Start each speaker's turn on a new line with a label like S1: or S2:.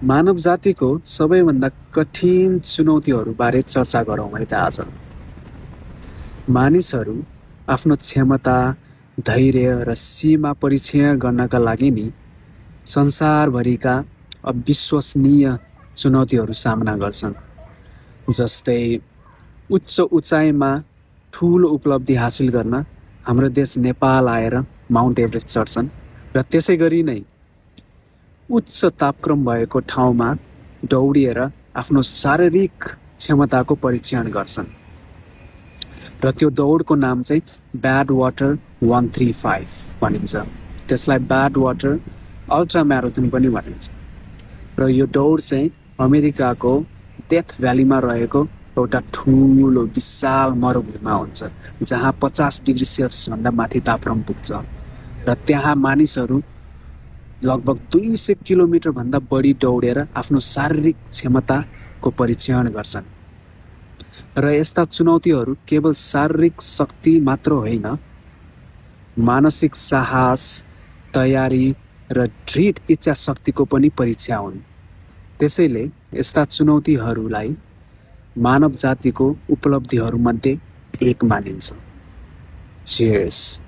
S1: मानव जातिको सबैभन्दा कठिन चुनौतीहरूबारे चर्चा गरौँ है त आज। मानिसहरू आफ्नो क्षमता, धैर्य र सीमा परीक्षण गर्नका लागि नि संसारभरिका अविश्वसनीय चुनौतीहरू सामना गर्छन्। जस्तै उच्च उचाइमा ठुलो उपलब्धि हासिल गर्न हाम्रो देश नेपाल आएर माउन्ट एभरेस्ट चढ्छन् र त्यसै गरी नै उच्च तापक्रम भएको ठाउँमा दौडिएर आफ्नो शारीरिक क्षमताको परीक्षण गर्छन् र त्यो दौडको नाम चाहिँ ब्याड वाटर 135 भनिन्छ। त्यसलाई ब्याड वाटर अल्ट्रा म्याराथन पनि भनिन्छ र यो दौड चाहिँ अमेरिकाको डेथ भ्यालीमा रहेको एउटा ठुलो विशाल मरुभूमिमा हुन्छ, जहाँ 50 डिग्री सेल्सियस भन्दा माथि तापक्रम पुग्छ र त्यहाँ मानिसहरू लगभग 200 किलोमिटर भन्दा बढी दौडेर आफ्नो शारीरिक क्षमताको परीक्षण गर्छन्। र यस्ता चुनौतीहरू केवल शारीरिक शक्ति मात्र होइन, मानसिक साहस, तयारी र दृढ इच्छा शक्तिको पनि परीक्षा हुन्। त्यसैले यस्ता चुनौतीहरूलाई मानव जातिको उपलब्धिहरूमध्ये एक मानिन्छ। Cheers.